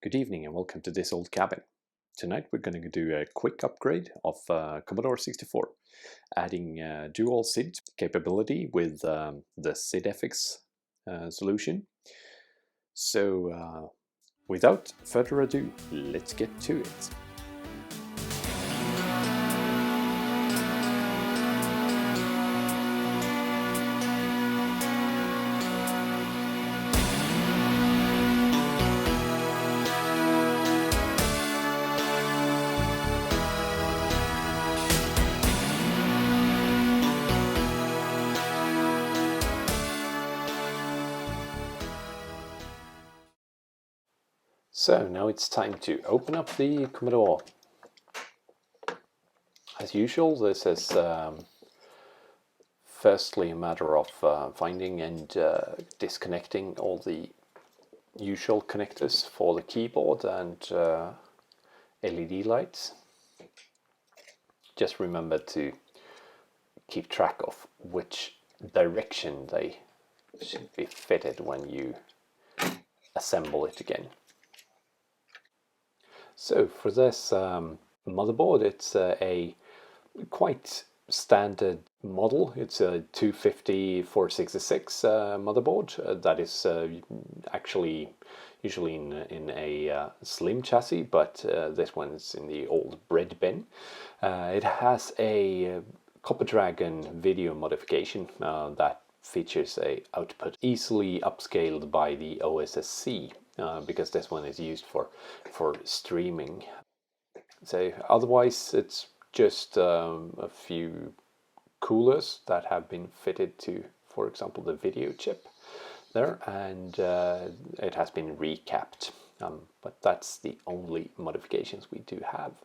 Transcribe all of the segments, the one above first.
Good evening and welcome to this old cabin. Tonight we're going to do a quick upgrade of Commodore 64, adding dual SID capability with the SidFX solution. So without further ado, let's get to it. So now it's time to open up the Commodore. As usual, this is firstly a matter of finding and disconnecting all the usual connectors for the keyboard and LED lights. Just remember to keep track of which direction they should be fitted when you assemble it again. So for this motherboard, it's a quite standard model. It's a 250/466 motherboard that is actually usually in a slim chassis, but this one is in the old bread bin. It has a Copper Dragon video modification that features a output easily upscaled by the OSSC. Because this one is used for streaming. So otherwise it's just a few coolers that have been fitted to, for example, the video chip there, and it has been recapped. But that's the only modifications we do have.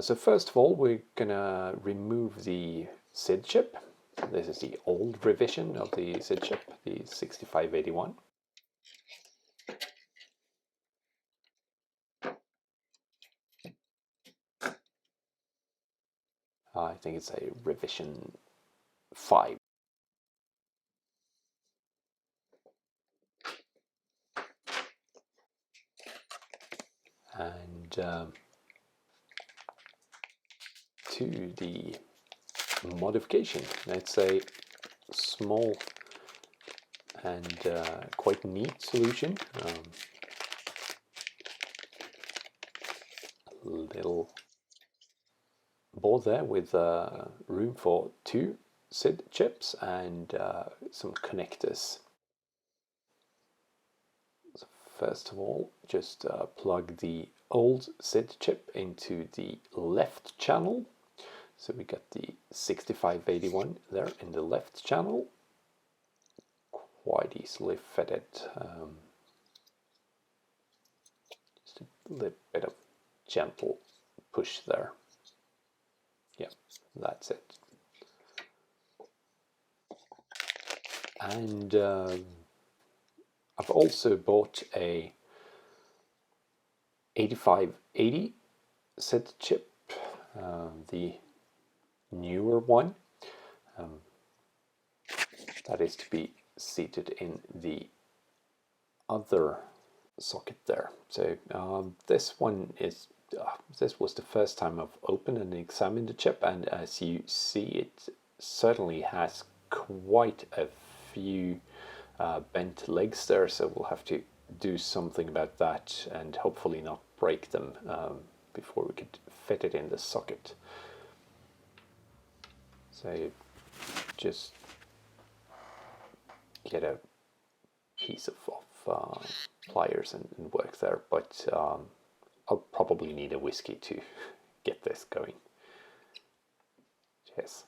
So first of all, we're gonna remove the SID chip. This is the old revision of the SID chip, the 6581. I think it's a revision 5. And to the modification, it's a small and quite neat solution. A little board there with room for 2 SID chips and some connectors. So first of all, just plug the old SID chip into the left channel. So we got the 6581 there in the left channel, quite easily fitted. Just a little bit of gentle push there. Yeah, that's it. And I've also bought a 8580 SID chip, the newer one. That is to be seated in the other socket there. So this one is this was the first time I've opened and examined the chip, and as you see, it certainly has quite a few bent legs there, so we'll have to do something about that and hopefully not break them before we could fit it in the socket. So just get a piece of pliers and work there, but I'll probably need a whiskey to get this going. Cheers.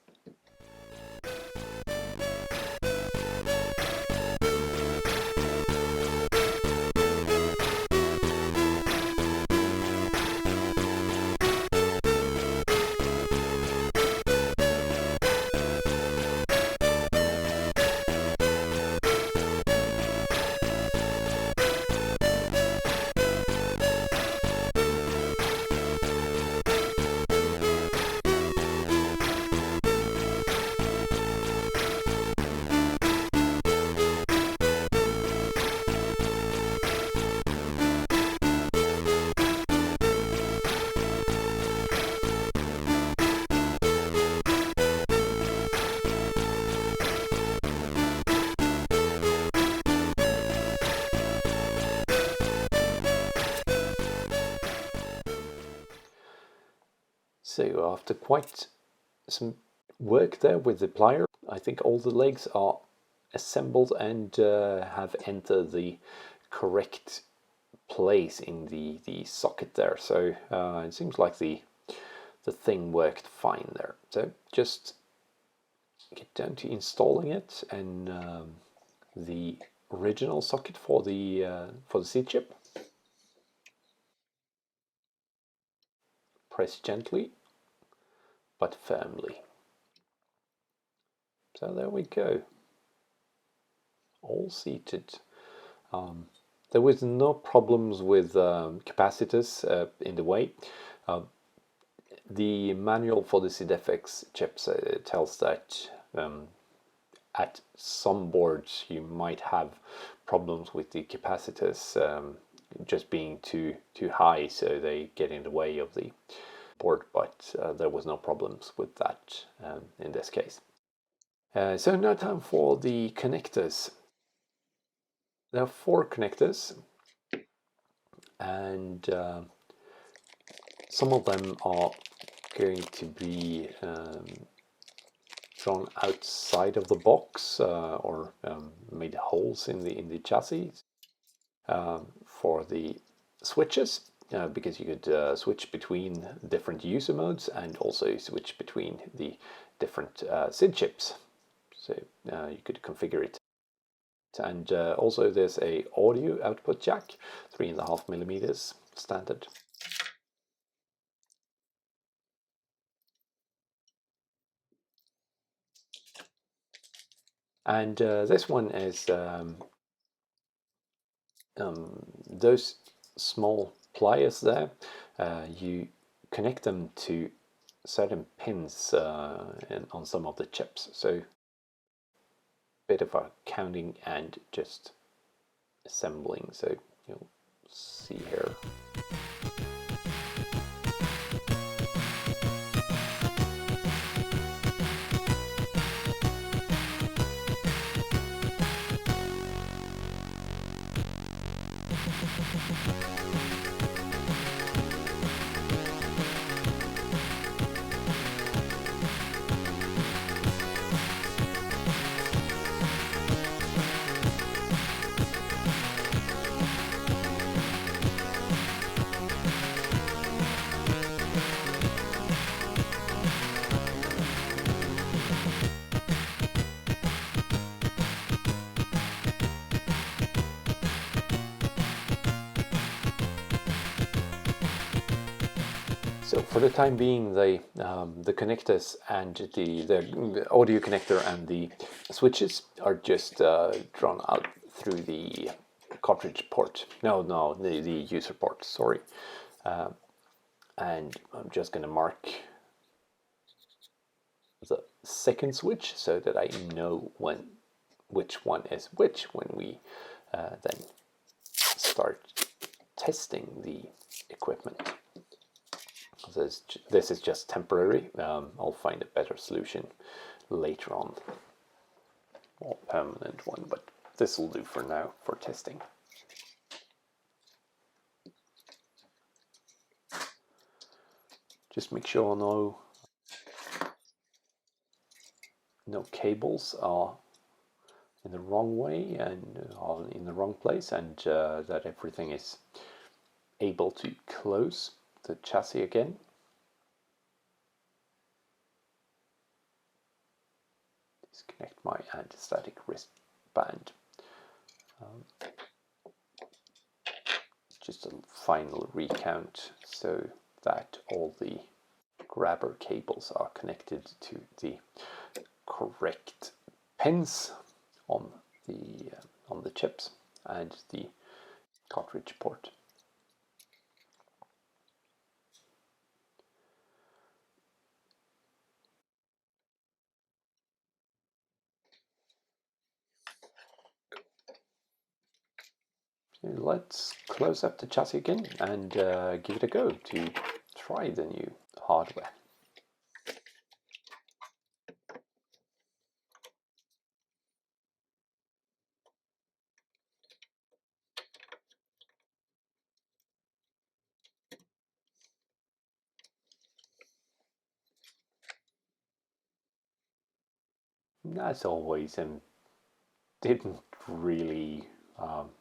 So after quite some work there with the plier, I think all the legs are assembled and have entered the correct place in the socket there. So it seems like the thing worked fine there. So just get down to installing it and the original socket for the Sid chip. Press gently but firmly. So there we go, all seated. There was no problems with capacitors in the way. The manual for the SidFX chips tells that at some boards you might have problems with the capacitors just being too high, so they get in the way of the board, but there was no problems with that in this case. So now time for the connectors. There are 4 connectors, and some of them are going to be drawn outside of the box or made holes in the chassis for the switches, because you could switch between different user modes and also switch between the different SID chips. So you could configure it. And also there's a audio output jack, 3.5 millimeters standard. And this one is those small pliers there. You connect them to certain pins on some of the chips. So bit of a counting and just assembling. So you'll see here. So for the time being, the connectors and the audio connector and the switches are just drawn out through the cartridge port. No, the user port. Sorry. And I'm just going to mark the second switch so that I know which one is which when we then start testing the equipment. This is just temporary. I'll find a better solution later on, more permanent one, but this will do for now for testing. Just make sure no cables are in the wrong way and are in the wrong place, and that everything is able to close the chassis again. Disconnect my anti-static wristband. Just a final recount so that all the grabber cables are connected to the correct pins on the chips and the cartridge port. So let's close up the chassis again and give it a go to try the new hardware. as always, and didn't really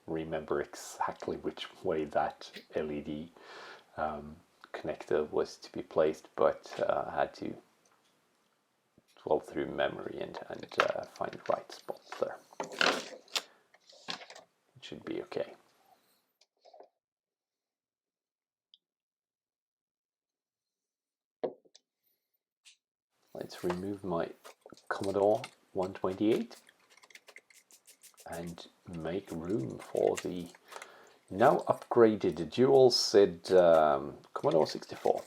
remember exactly which way that LED connector was to be placed, but I had to dwell through memory and find the right spot there. It should be okay. Let's remove my Commodore 128 and make room for the now upgraded dual SID Commodore 64.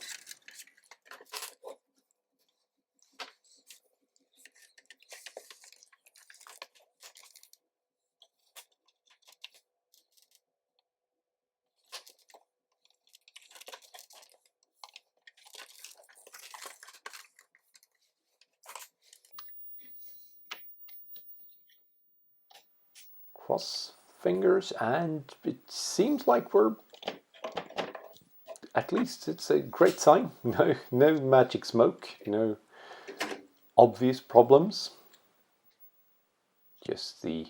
Cross fingers, and it seems like we're, at least it's a great sign. No magic smoke, no obvious problems, just the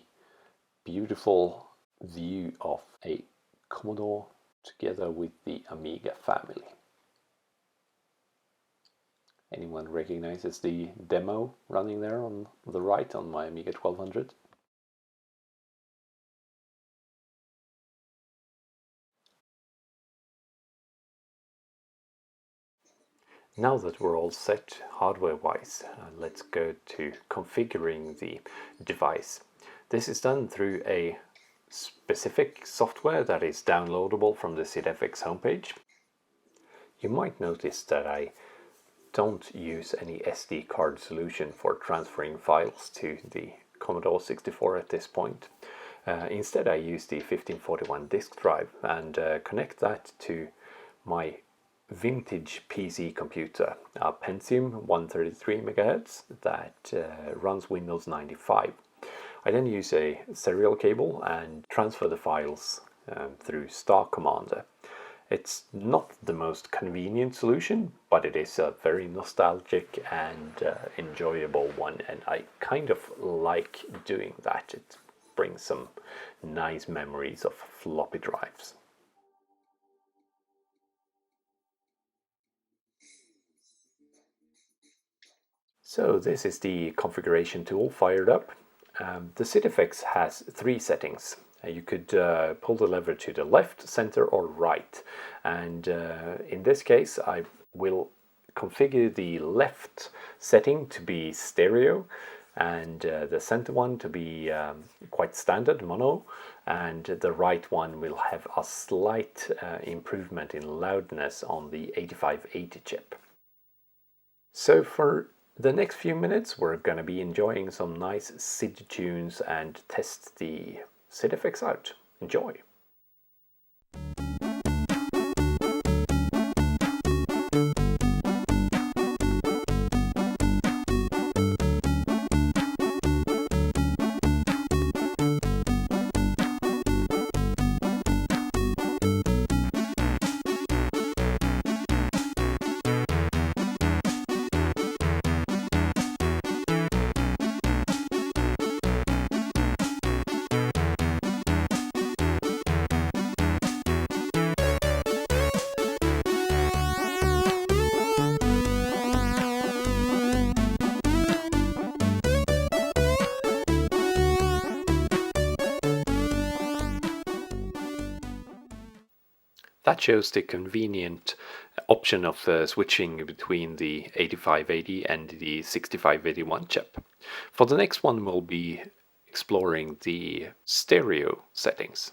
beautiful view of a Commodore together with the Amiga family. Anyone recognizes the demo running there on the right on my Amiga 1200? Now that we're all set hardware-wise, let's go to configuring the device. This is done through a specific software that is downloadable from the SidFX homepage. You might notice that I don't use any SD card solution for transferring files to the Commodore 64 at this point. Instead, I use the 1541 disk drive and connect that to my vintage PC computer, a Pentium 133 MHz that runs Windows 95. I then use a serial cable and transfer the files through Star Commander. It's not the most convenient solution, but it is a very nostalgic and enjoyable one, and I kind of like doing that. It brings some nice memories of floppy drives. So this is the configuration tool fired up. The SidFX has 3 settings. You could pull the lever to the left, center or right, and in this case I will configure the left setting to be stereo and the center one to be quite standard mono, and the right one will have a slight improvement in loudness on the 8580 chip. So for the next few minutes we're going to be enjoying some nice SID tunes and test the SidFX out. Enjoy! That shows the convenient option of switching between the 8580 and the 6581 chip. For the next one we'll be exploring the stereo settings.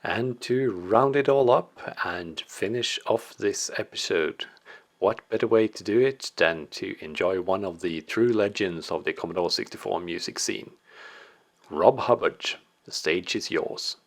And to round it all up and finish off this episode, what better way to do it than to enjoy one of the true legends of the Commodore 64 music scene. Rob Hubbard, the stage is yours.